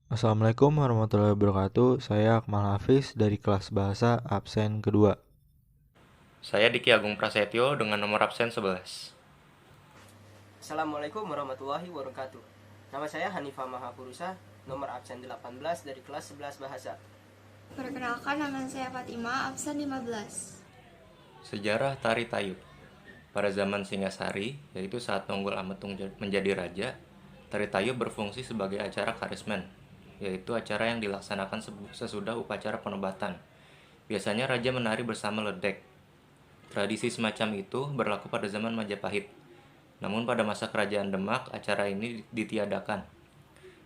Assalamualaikum warahmatullahi wabarakatuh. Saya Akmal Hafiz dari kelas bahasa absen kedua. Saya Diki Agung Prasetyo dengan nomor absen 11. Assalamualaikum warahmatullahi wabarakatuh. Nama saya Hanifah Mahapurusa, nomor absen 18 dari kelas 11 bahasa. Perkenalkan, nama saya Fatima, absen 15. Sejarah Tari Tayub. Pada zaman Singasari, yaitu saat Nonggol Ametung menjadi raja, Tari Tayub berfungsi sebagai acara karismen, yaitu acara yang dilaksanakan sesudah upacara penobatan. Biasanya raja menari bersama ledek. Tradisi semacam itu berlaku pada zaman Majapahit. Namun pada masa kerajaan Demak, acara ini ditiadakan.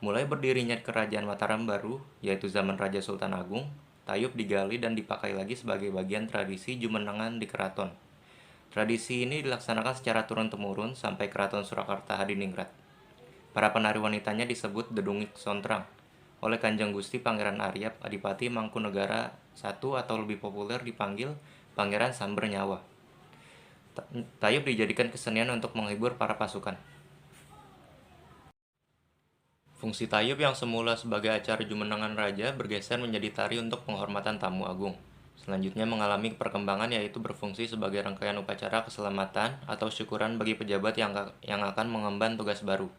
Mulai berdirinya kerajaan Mataram baru, yaitu zaman Raja Sultan Agung, tayub digali dan dipakai lagi sebagai bagian tradisi jumenengan di keraton. Tradisi ini dilaksanakan secara turun-temurun sampai keraton Surakarta Hadiningrat. Para penari wanitanya disebut Dedungik Sontrang oleh Kanjeng Gusti Pangeran Aryap Adipati Mangkunegara I atau lebih populer dipanggil Pangeran Samber Nyawa. Tayub dijadikan kesenian untuk menghibur para pasukan. Fungsi tayub yang semula sebagai acara jumenengan raja bergeser menjadi tari untuk penghormatan tamu agung. Selanjutnya mengalami perkembangan yaitu berfungsi sebagai rangkaian upacara keselamatan atau syukuran bagi pejabat yang akan mengemban tugas baru.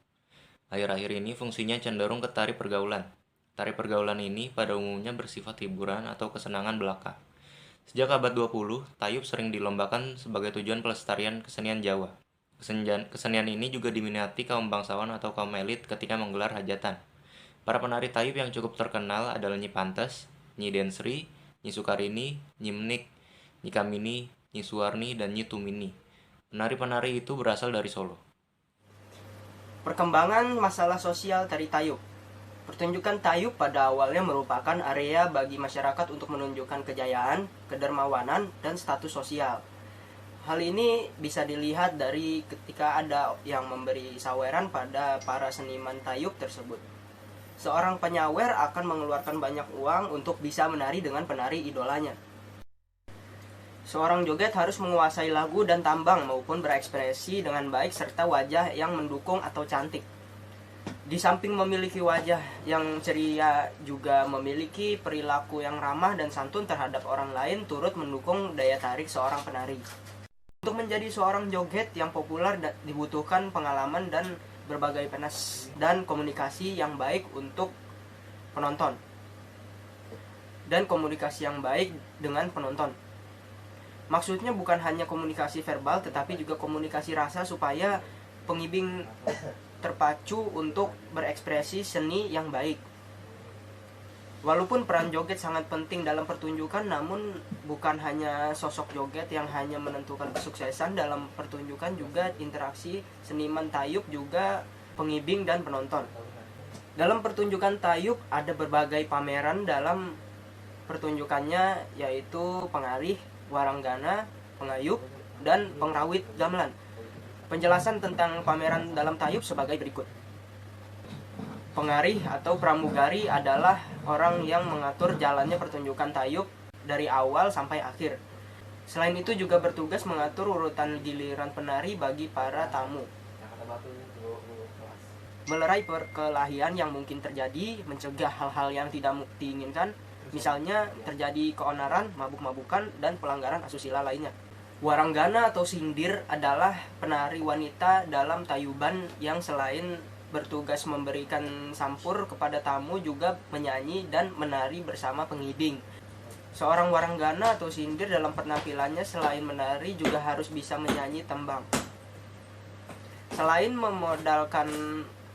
Akhir-akhir ini fungsinya cenderung ke tari pergaulan. Tari pergaulan ini pada umumnya bersifat hiburan atau kesenangan belaka. Sejak abad 20, tayub sering dilombakan sebagai tujuan pelestarian kesenian Jawa. Kesenian ini juga diminati kaum bangsawan atau kaum elit ketika menggelar hajatan. Para penari tayub yang cukup terkenal adalah Nyi Pantes, Nyi Densri, Nyi Sukarini, Nyi Menik, Nyi Kamini, Nyi Suwarni, dan Nyi Tumini. Penari-penari itu berasal dari Solo. Perkembangan masalah sosial tari tayub. Pertunjukan tayub pada awalnya merupakan area bagi masyarakat untuk menunjukkan kejayaan, kedermawanan, dan status sosial. Hal ini bisa dilihat dari ketika ada yang memberi saweran pada para seniman tayub tersebut. Seorang penyawer akan mengeluarkan banyak uang untuk bisa menari dengan penari idolanya. Seorang joget harus menguasai lagu dan tambang maupun berekspresi dengan baik serta wajah yang mendukung atau cantik. Di samping memiliki wajah yang ceria, juga memiliki perilaku yang ramah dan santun terhadap orang lain turut mendukung daya tarik seorang penari. Untuk menjadi seorang joget yang populer dibutuhkan pengalaman dan berbagai penas dan komunikasi yang baik untuk penonton. Dan komunikasi yang baik dengan penonton. Maksudnya bukan hanya komunikasi verbal tetapi juga komunikasi rasa supaya pengibing terpacu untuk berekspresi seni yang baik. Walaupun peran joget sangat penting dalam pertunjukan, namun bukan hanya sosok joget yang hanya menentukan kesuksesan dalam pertunjukan, juga interaksi seniman tayub juga pengibing dan penonton. Dalam pertunjukan tayub ada berbagai pameran dalam pertunjukannya, yaitu pengarih, waranggana, pengayub, dan pengrawit gamelan. Penjelasan tentang pameran dalam tayub sebagai berikut. Pengarih atau pramugari adalah orang yang mengatur jalannya pertunjukan tayub dari awal sampai akhir. Selain itu juga bertugas mengatur urutan giliran penari bagi para tamu. Melerai perkelahian yang mungkin terjadi, mencegah hal-hal yang tidak diinginkan, misalnya terjadi keonaran, mabuk-mabukan, dan pelanggaran asusila lainnya. Waranggana atau sindir adalah penari wanita dalam tayuban yang selain bertugas memberikan sampur kepada tamu juga menyanyi dan menari bersama pengibing. Seorang waranggana atau sindir dalam penampilannya selain menari juga harus bisa menyanyi tembang. Selain memodalkan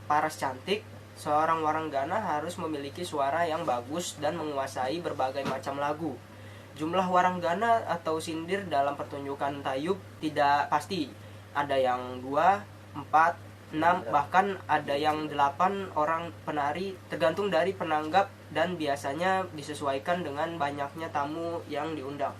paras cantik, seorang waranggana harus memiliki suara yang bagus dan menguasai berbagai macam lagu. Jumlah waranggana atau sindir dalam pertunjukan tayub tidak pasti. Ada yang 2, 4, 6, bahkan ada yang 8 orang penari, tergantung dari penanggap dan biasanya disesuaikan dengan banyaknya tamu yang diundang.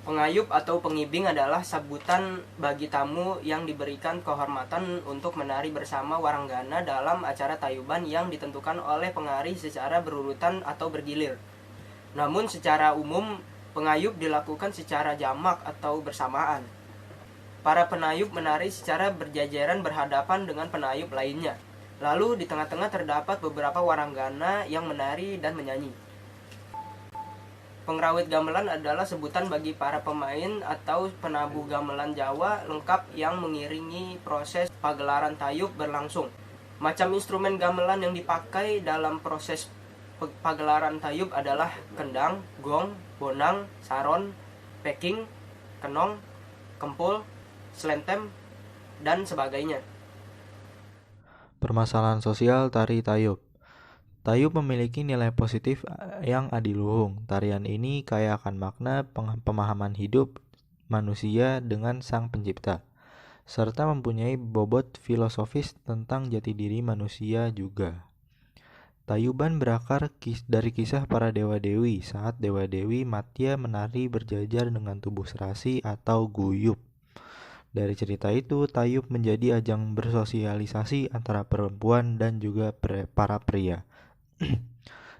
Pengayub atau pengibing adalah sebutan bagi tamu yang diberikan kehormatan untuk menari bersama waranggana dalam acara tayuban yang ditentukan oleh pengarih secara berurutan atau bergilir. Namun secara umum pengayub dilakukan secara jamak atau bersamaan. Para penayub menari secara berjajaran berhadapan dengan penayub lainnya. Lalu di tengah-tengah terdapat beberapa waranggana yang menari dan menyanyi. Pengrawit gamelan adalah sebutan bagi para pemain atau penabuh gamelan Jawa lengkap yang mengiringi proses pagelaran tayub berlangsung. Macam instrumen gamelan yang dipakai dalam proses pagelaran tayub adalah kendang, gong, bonang, saron, peking, kenong, kempul, slentem, dan sebagainya. Permasalahan sosial tari tayub. Tayub memiliki nilai positif yang adiluhung. Tarian ini kaya akan makna pemahaman hidup manusia dengan sang pencipta, serta mempunyai bobot filosofis tentang jati diri manusia juga. Tayuban berakar dari kisah para dewa-dewi saat dewa-dewi Matya menari berjajar dengan tubuh serasi atau guyup. Dari cerita itu, tayub menjadi ajang bersosialisasi antara perempuan dan juga para pria.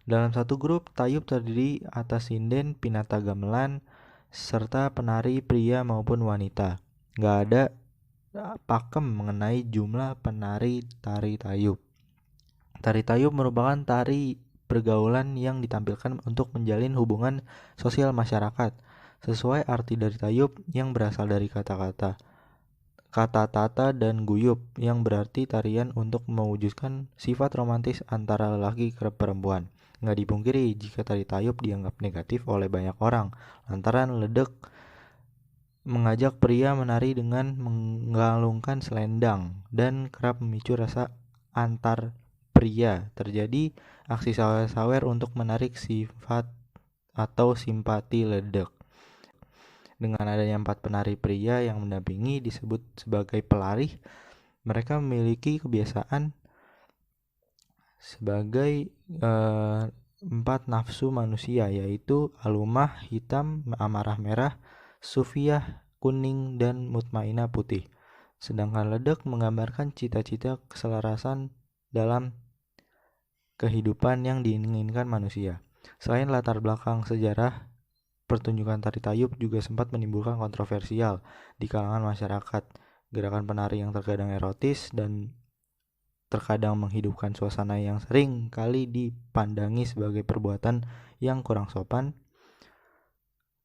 Dalam satu grup, tayub terdiri atas sinden, pinata gamelan, serta penari pria maupun wanita. Gak ada pakem mengenai jumlah penari tari tayub. Tari tayub merupakan tari pergaulan yang ditampilkan untuk menjalin hubungan sosial masyarakat. Sesuai arti dari tayub yang berasal dari kata tata dan guyup yang berarti tarian untuk mewujudkan sifat romantis antara lelaki ke perempuan. Nggak dipungkiri jika tari tayub dianggap negatif oleh banyak orang lantaran ledek mengajak pria menari dengan menggalungkan selendang dan kerap memicu rasa antar pria. Terjadi aksi sawer-sawer untuk menarik sifat atau simpati ledek. Dengan adanya 4 penari pria yang mendampingi disebut sebagai pelarih, mereka memiliki kebiasaan sebagai 4 nafsu manusia, yaitu alumah hitam, amarah merah, sufiyah kuning, dan mutmainah putih. Sedangkan ledek menggambarkan cita-cita keselarasan dalam kehidupan yang diinginkan manusia. Selain latar belakang sejarah, pertunjukan tari tayub juga sempat menimbulkan kontroversial di kalangan masyarakat. Gerakan penari yang terkadang erotis dan terkadang menghidupkan suasana yang sering kali dipandangi sebagai perbuatan yang kurang sopan.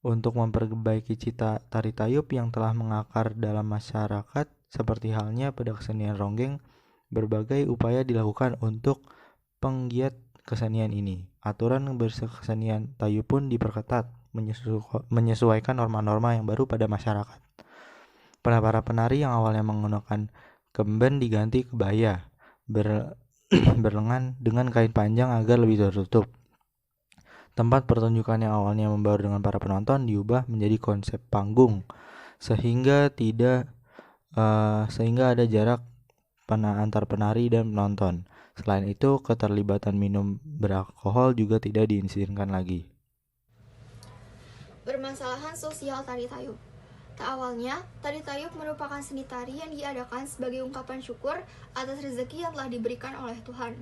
Untuk memperbaiki cita tari tayub yang telah mengakar dalam masyarakat, seperti halnya pada kesenian ronggeng, berbagai upaya dilakukan untuk penggiat kesenian ini. Aturan berkesenian tayub pun diperketat, menyesuaikan norma-norma yang baru pada masyarakat. Para penari yang awalnya menggunakan kemben diganti kebaya berlengan dengan kain panjang agar lebih tertutup. Tempat pertunjukan yang awalnya membaur dengan para penonton diubah menjadi konsep panggung sehingga ada jarak antar penari dan penonton. Selain itu, keterlibatan minum beralkohol juga tidak diizinkan lagi. Permasalahan sosial tari tayub. Tak awalnya, tari tayub merupakan seni tari yang diadakan sebagai ungkapan syukur atas rezeki yang telah diberikan oleh Tuhan.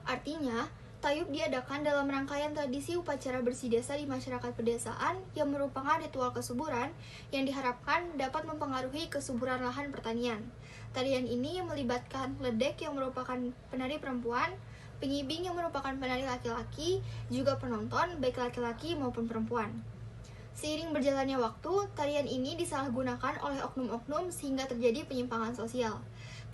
Artinya, tayub diadakan dalam rangkaian tradisi upacara bersih desa di masyarakat pedesaan yang merupakan ritual kesuburan yang diharapkan dapat mempengaruhi kesuburan lahan pertanian. Tarian ini melibatkan ledek yang merupakan penari perempuan, pengibing yang merupakan penari laki-laki, juga penonton baik laki-laki maupun perempuan. Seiring berjalannya waktu, tarian ini disalahgunakan oleh oknum-oknum sehingga terjadi penyimpangan sosial.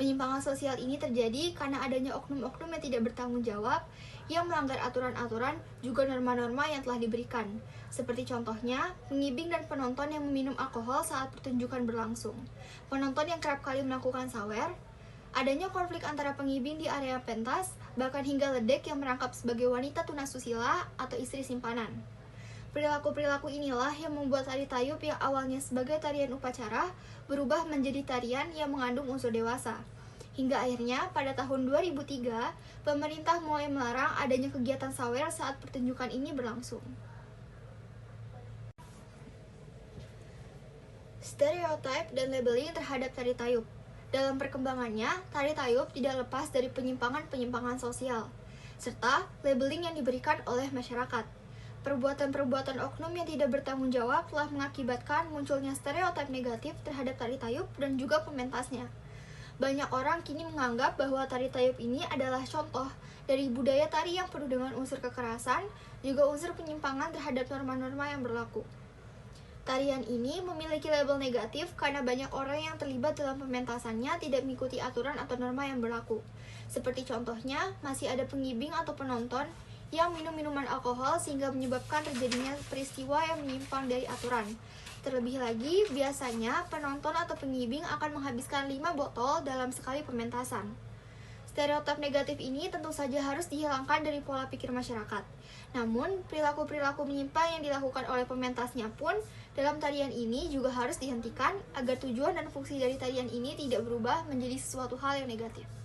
Penyimpangan sosial ini terjadi karena adanya oknum-oknum yang tidak bertanggung jawab, yang melanggar aturan-aturan juga norma-norma yang telah diberikan. Seperti contohnya, pengibing dan penonton yang meminum alkohol saat pertunjukan berlangsung. Penonton yang kerap kali melakukan sawer, adanya konflik antara pengibing di area pentas, bahkan hingga ledek yang merangkap sebagai wanita tunasusila atau istri simpanan. Perilaku-perilaku inilah yang membuat tari tayub yang awalnya sebagai tarian upacara berubah menjadi tarian yang mengandung unsur dewasa. Hingga akhirnya pada tahun 2003, pemerintah mulai melarang adanya kegiatan sawer saat pertunjukan ini berlangsung. Stereotip dan labeling terhadap tari tayub. Dalam perkembangannya, tari tayub tidak lepas dari penyimpangan-penyimpangan sosial, serta labeling yang diberikan oleh masyarakat. Perbuatan-perbuatan oknum yang tidak bertanggung jawab telah mengakibatkan munculnya stereotip negatif terhadap tari tayub dan juga pementasnya. Banyak orang kini menganggap bahwa tari tayub ini adalah contoh dari budaya tari yang penuh dengan unsur kekerasan, juga unsur penyimpangan terhadap norma-norma yang berlaku. Tarian ini memiliki label negatif karena banyak orang yang terlibat dalam pementasannya tidak mengikuti aturan atau norma yang berlaku. Seperti contohnya, masih ada pengibing atau penonton yang minum minuman alkohol sehingga menyebabkan terjadinya peristiwa yang menyimpang dari aturan. Terlebih lagi, biasanya penonton atau pengibing akan menghabiskan 5 botol dalam sekali pementasan. Stereotip negatif ini tentu saja harus dihilangkan dari pola pikir masyarakat. Namun, perilaku-perilaku menyimpang yang dilakukan oleh pementasnya pun dalam tarian ini juga harus dihentikan agar tujuan dan fungsi dari tarian ini tidak berubah menjadi sesuatu hal yang negatif.